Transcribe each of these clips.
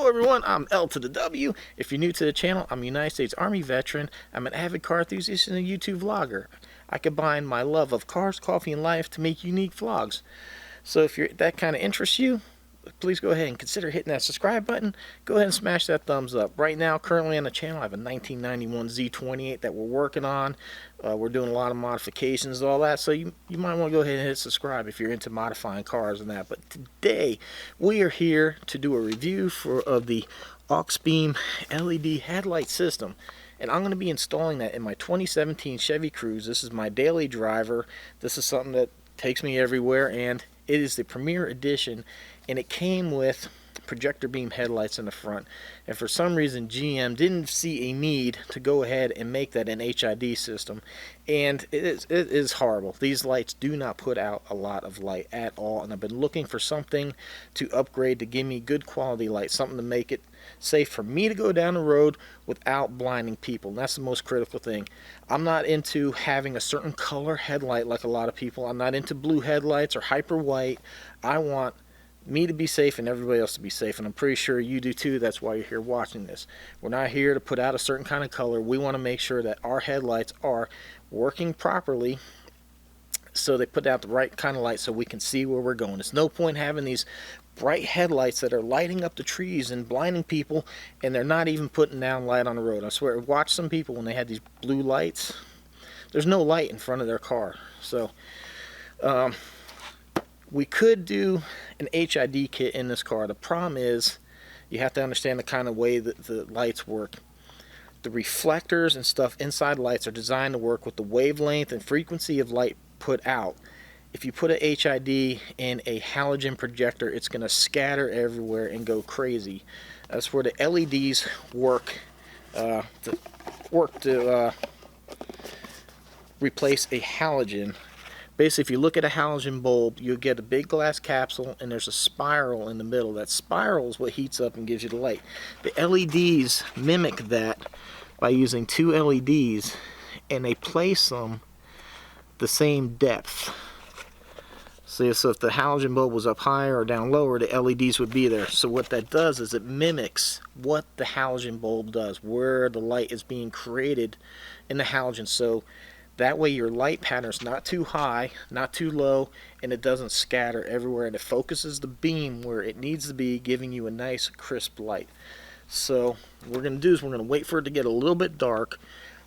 Hello everyone, I'm L to the W. If you're new to the channel, I'm a United States Army veteran. I'm an avid car enthusiast and a YouTube vlogger. I combine my love of cars, coffee, and life to make unique vlogs. So if that kind of interests you, please go ahead and consider hitting that subscribe button. Go ahead and smash that thumbs up. Right now, currently on the channel, I have a 1991 Z28 that we're working on. We're doing a lot of modifications and all that, so you might want to go ahead and hit subscribe if you're into modifying cars and that. But today, we are here to do a review of the Auxbeam LED headlight system. And I'm going to be installing that in my 2017 Chevy Cruze. This is my daily driver. This is something that takes me everywhere, and it is the Premier Edition, and it came with projector beam headlights in the front. And for some reason, GM didn't see a need to go ahead and make that an HID system, and it is horrible. These lights do not put out a lot of light at all, and I've been looking for something to upgrade to give me good quality light, something to make it safe for me to go down the road without blinding people. And that's the most critical thing. I'm not into having a certain color headlight like a lot of people. I'm not into blue headlights or hyper white. I want me to be safe and everybody else to be safe, and I'm pretty sure you do too. That's why you're here watching this. We're not here to put out a certain kind of color. We want to make sure that our headlights are working properly, so they put out the right kind of light so we can see where we're going. It's no point having these bright headlights that are lighting up the trees and blinding people, and they're not even putting down light on the road. I swear, watch some people when they had these blue lights. There's no light in front of their car. So we could do an HID kit in this car. The problem is you have to understand the kind of way that the lights work. The reflectors and stuff inside lights are designed to work with the wavelength and frequency of light put out. If you put a HID in a halogen projector, it's going to scatter everywhere and go crazy. That's where the LEDs work to replace a halogen. Basically, if you look at a halogen bulb, you'll get a big glass capsule, and there's a spiral in the middle. That spiral is what heats up and gives you the light. The LEDs mimic that by using two LEDs, and they place them the same depth. So if the halogen bulb was up higher or down lower, the LEDs would be there. So what that does is it mimics what the halogen bulb does, where the light is being created in the halogen. So that way your light pattern is not too high, not too low, and it doesn't scatter everywhere, and it focuses the beam where it needs to be, giving you a nice crisp light. So what we're going to do is we're going to wait for it to get a little bit dark.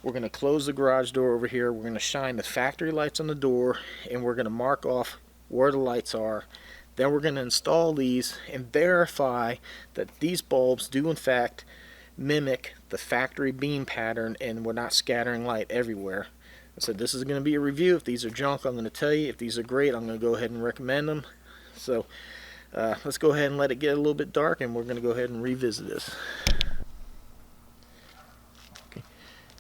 We're going to close the garage door over here. We're going to shine the factory lights on the door, and we're going to mark off where the lights are. Then we're going to install these and verify that these bulbs do in fact mimic the factory beam pattern, and we're not scattering light everywhere. I said this is going to be a review. If these are junk, I'm going to tell you. If these are great, I'm going to go ahead and recommend them. So let's go ahead and let it get a little bit dark, and we're going to go ahead and revisit this. Okay.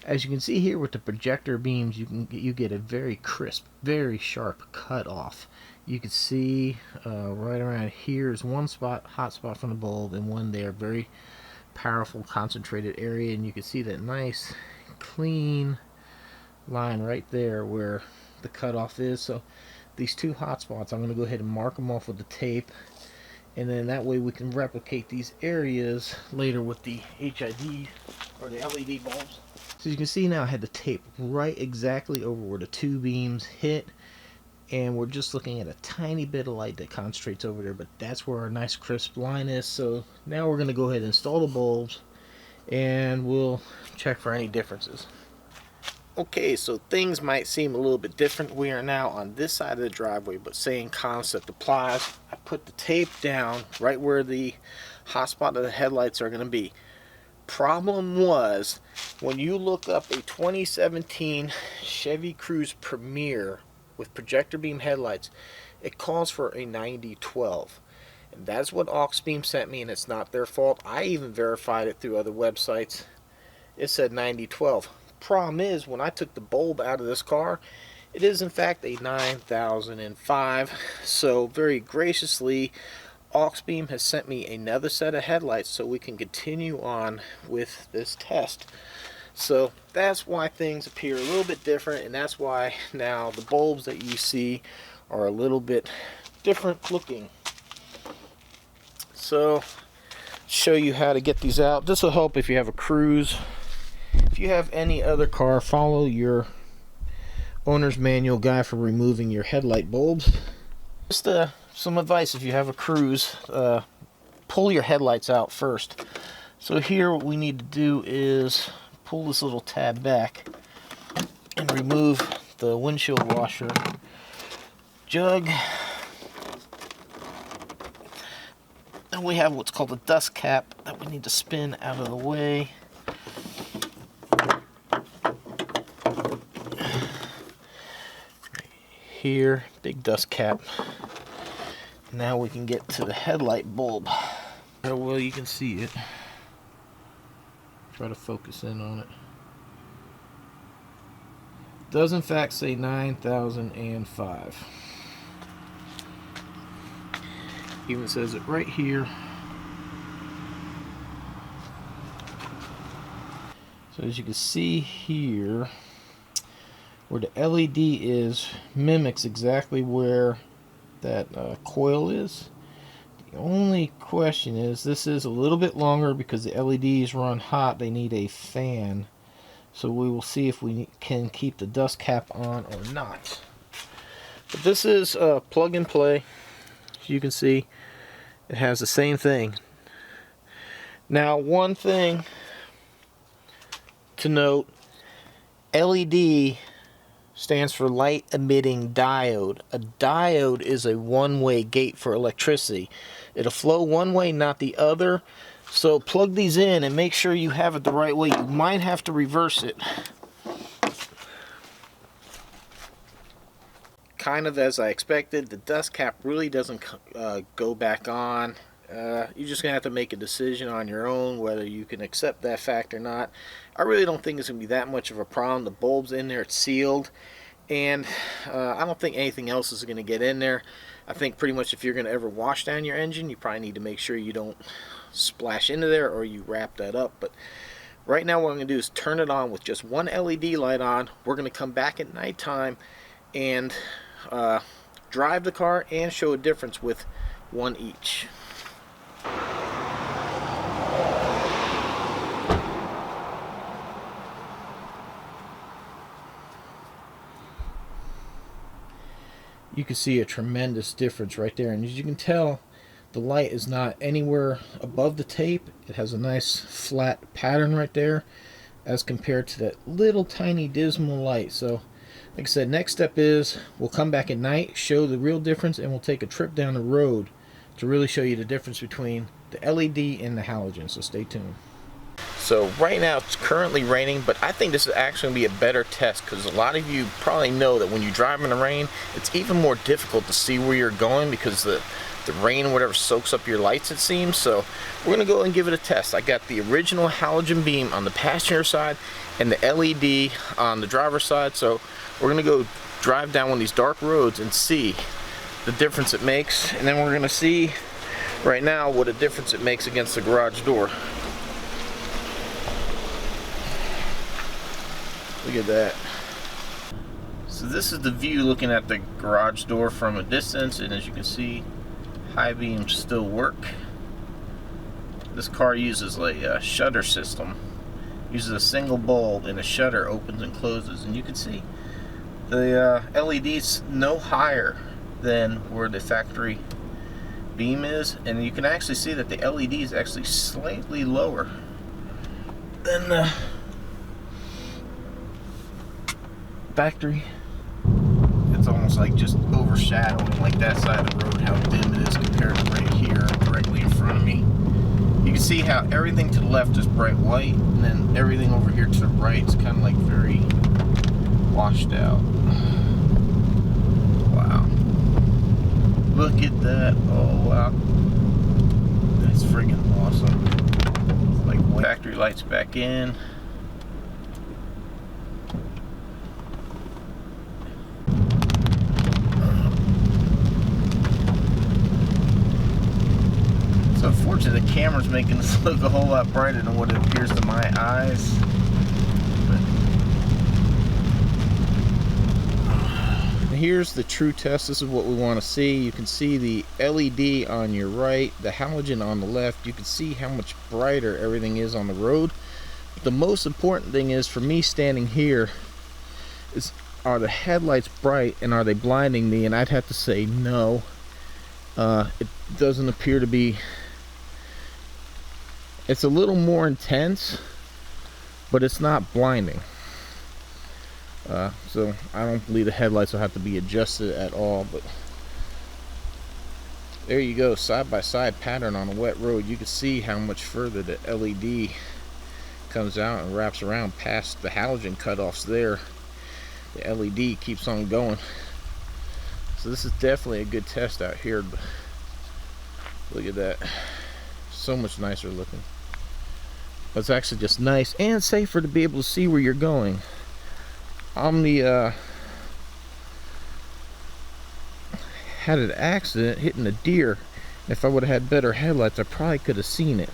As you can see here with the projector beams, you get a very crisp, very sharp cut off. You can see right around here is one spot, hot spot from the bulb, and one there, very powerful concentrated area, and you can see that nice clean line right there where the cutoff is. So these two hot spots, I'm going to go ahead and mark them off with the tape, and then that way we can replicate these areas later with the HID or the LED bulbs. So you can see now I had the tape right exactly over where the two beams hit, and we're just looking at a tiny bit of light that concentrates over there, but that's where our nice crisp line is. So now we're going to go ahead and install the bulbs, and we'll check for any differences. Okay, so things might seem a little bit different. We are now on this side of the driveway, but same concept applies. I put the tape down right where the hot spot of the headlights are going to be. Problem was, when you look up a 2017 Chevy Cruze Premier with projector beam headlights, it calls for a 90-12. And that's what Auxbeam sent me, and it's not their fault. I even verified it through other websites. It said 90-12. Problem is, when I took the bulb out of this car, it is in fact a 9005. So very graciously, Auxbeam has sent me another set of headlights so we can continue on with this test. So that's why things appear a little bit different, and that's why now the bulbs that you see are a little bit different looking. So show you how to get these out. This will help if you have a Cruze. If you have any other car, follow your owner's manual guide for removing your headlight bulbs. Just some advice: if you have a Cruze, pull your headlights out first. So here what we need to do is pull this little tab back and remove the windshield washer jug. And we have what's called a dust cap that we need to spin out of the way. Here, big dust cap. Now we can get to the headlight bulb. How well you can see it. Try to focus in on it. It does in fact say 9005. Even says it right here. So as you can see here, where the LED is mimics exactly where that coil is. The only question is, this is a little bit longer because the LEDs run hot. They need a fan. So we will see if we can keep the dust cap on or not. But this is plug and play. As you can see, it has the same thing. Now, one thing to note, LED stands for light emitting diode. A diode is a one-way gate for electricity. It'll flow one way, not the other. So plug these in and make sure you have it the right way. You might have to reverse it. Kind of as I expected, the dust cap really doesn't go back on. You're just going to have to make a decision on your own whether you can accept that fact or not. I really don't think it's going to be that much of a problem. The bulb's in there, it's sealed, and I don't think anything else is going to get in there. I think pretty much if you're going to ever wash down your engine, you probably need to make sure you don't splash into there or you wrap that up. But right now what I'm going to do is turn it on with just one LED light on. We're going to come back at nighttime and drive the car and show a difference with one each. You can see a tremendous difference right there, and as you can tell, the light is not anywhere above the tape. It has a nice flat pattern right there as compared to that little tiny dismal light. So like I said, next step is we'll come back at night, show the real difference, and we'll take a trip down the road to really show you the difference between the LED and the halogen. So stay tuned. So right now it's currently raining, but I think this is actually going to be a better test because a lot of you probably know that when you drive in the rain, it's even more difficult to see where you're going because the rain or whatever soaks up your lights, it seems. So we're going to go and give it a test. I got the original halogen beam on the passenger side and the LED on the driver's side. So we're going to go drive down one of these dark roads and see the difference it makes, and then we're going to see right now what a difference it makes against the garage door. Look at that. So this is the view looking at the garage door from a distance, and as you can see, high beams still work. This car uses a shutter system. Uses a single bulb and a shutter opens and closes, and you can see the LED's no higher than where the factory beam is, and you can actually see that the LED is actually slightly lower than the factory. It's almost like just overshadowing like that side of the road, how dim it is compared to right here directly in front of me. You can see how everything to the left is bright white, and then everything over here to the right is kind of like very washed out. Wow. Look at that. Oh wow. That's friggin' awesome. It's like factory lights back in. So unfortunately the camera's making this look a whole lot brighter than what it appears to my eyes. But here's the true test. This is what we want to see. You can see the LED on your right, the halogen on the left. You can see how much brighter everything is on the road. But the most important thing is, for me standing here, is, are the headlights bright and are they blinding me? And I'd have to say no. It doesn't appear to be. It's a little more intense, but it's not blinding. So I don't believe the headlights will have to be adjusted at all. But there you go, side by side pattern on a wet road. You can see how much further the LED comes out and wraps around past the halogen cutoffs there. The LED keeps on going. So this is definitely a good test out here. But look at that, so much nicer looking. But it's actually just nice and safer to be able to see where you're going. I'm had an accident hitting a deer. If I would have had better headlights, I probably could have seen it.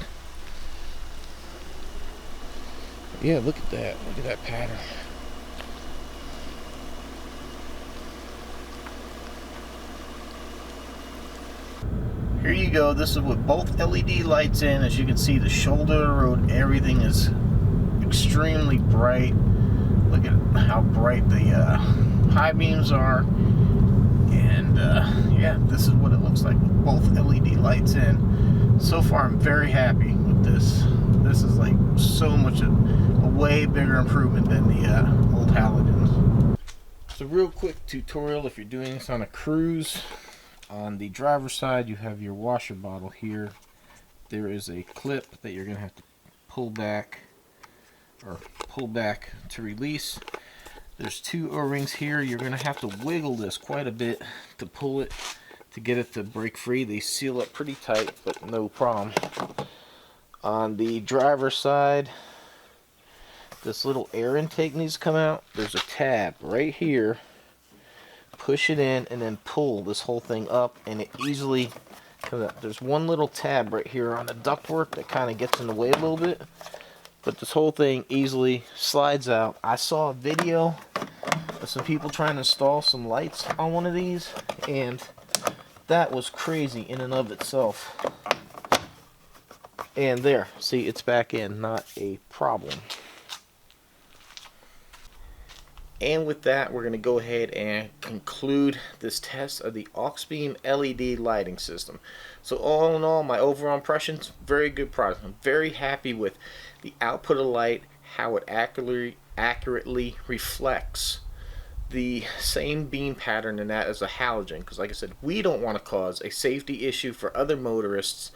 Yeah, look at that. Look at that pattern. Here you go. This is with both LED lights in. As you can see, the shoulder of the road, everything is extremely bright. Look at how bright the high beams are. And yeah, this is what it looks like with both LED lights in. So far, I'm very happy with this. This is like so much a way bigger improvement than the old halogens. So real quick tutorial, if you're doing this on a Cruze, on the driver's side you have your washer bottle here. There is a clip that you're going to have to pull back to release. There's two O-rings here. You're going to have to wiggle this quite a bit to pull it, to get it to break free. They seal up pretty tight, but no problem. On the driver's side, this little air intake needs to come out. There's a tab right here. Push it in and then pull this whole thing up, and it easily comes out. There's one little tab right here on the ductwork that kind of gets in the way a little bit, but this whole thing easily slides out. I saw a video of some people trying to install some lights on one of these, and that was crazy in and of itself. And there, see, it's back in, not a problem. And with that, we're going to go ahead and conclude this test of the Auxbeam LED lighting system. So all in all, my overall impressions, very good product. I'm very happy with the output of the light, how it accurately reflects the same beam pattern in that as a halogen. Because like I said, we don't want to cause a safety issue for other motorists,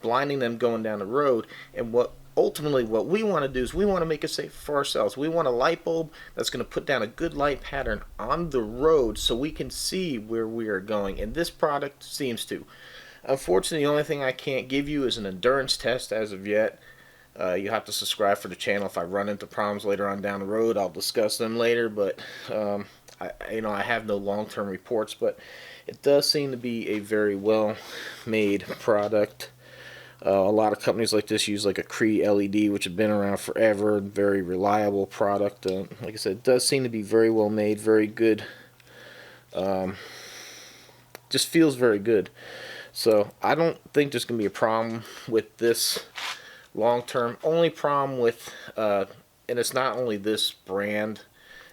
blinding them going down the road. And ultimately what we want to do is we want to make it safe for ourselves. We want a light bulb that's going to put down a good light pattern on the road so we can see where we are going, and this product seems to. Unfortunately, the only thing I can't give you is an endurance test as of yet. You have to subscribe for the channel. If I run into problems later on down the road, I'll discuss them later, but I have no long-term reports, but it does seem to be a very well made product. A lot of companies like this use like a Cree LED, which have been around forever, very reliable product. Like I said, it does seem to be very well made, very good. Just feels very good. So I don't think there's going to be a problem with this long term. Only problem with, and it's not only this brand,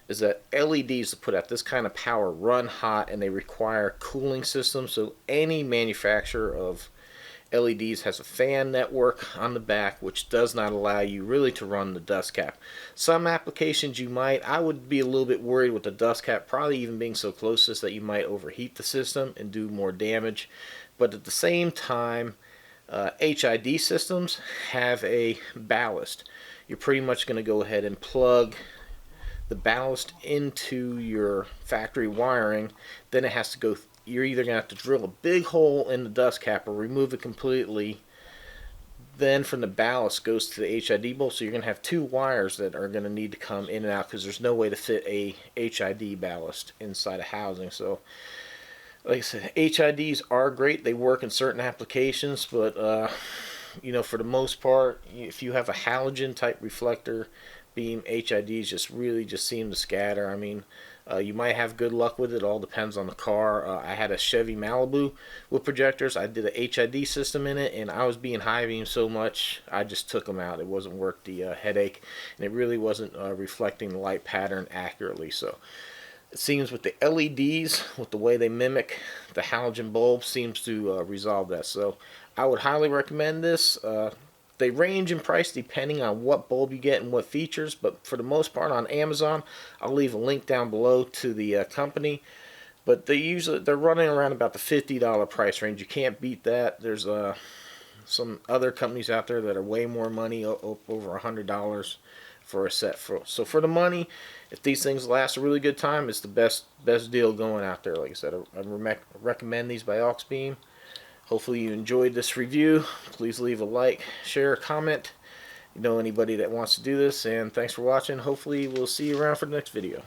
is that LEDs to put out this kind of power run hot, and they require cooling systems. So any manufacturer of LEDs has a fan network on the back, which does not allow you really to run the dust cap. Some applications you might. I would be a little bit worried with the dust cap probably even being so close to this that you might overheat the system and do more damage. But at the same time, HID systems have a ballast. You're pretty much going to go ahead and plug the ballast into your factory wiring. Then it has to go, you're either going to have to drill a big hole in the dust cap or remove it completely. Then from the ballast goes to the HID bolt, so you're going to have two wires that are going to need to come in and out because there's no way to fit a HID ballast inside a housing. So like I said, HIDs are great. They work in certain applications, but for the most part, if you have a halogen type reflector beam, HIDs just seem to scatter. I mean, You might have good luck with it. It all depends on the car. I had a Chevy Malibu with projectors. I did a HID system in it, and I was being high beam so much I just took them out. It wasn't worth the headache, and it really wasn't reflecting the light pattern accurately. So it seems with the LEDs, with the way they mimic the halogen bulb, seems to resolve that. So I would highly recommend this. They range in price depending on what bulb you get and what features, but for the most part on Amazon, I'll leave a link down below to the company. But they're running around about the $50 price range. You can't beat that. There's some other companies out there that are way more money, over $100 for a set. So for the money, if these things last a really good time, it's the best deal going out there. Like I said, I recommend these by Auxbeam. Hopefully you enjoyed this review. Please leave a like, share, comment. You know anybody that wants to do this, and thanks for watching. Hopefully we'll see you around for the next video.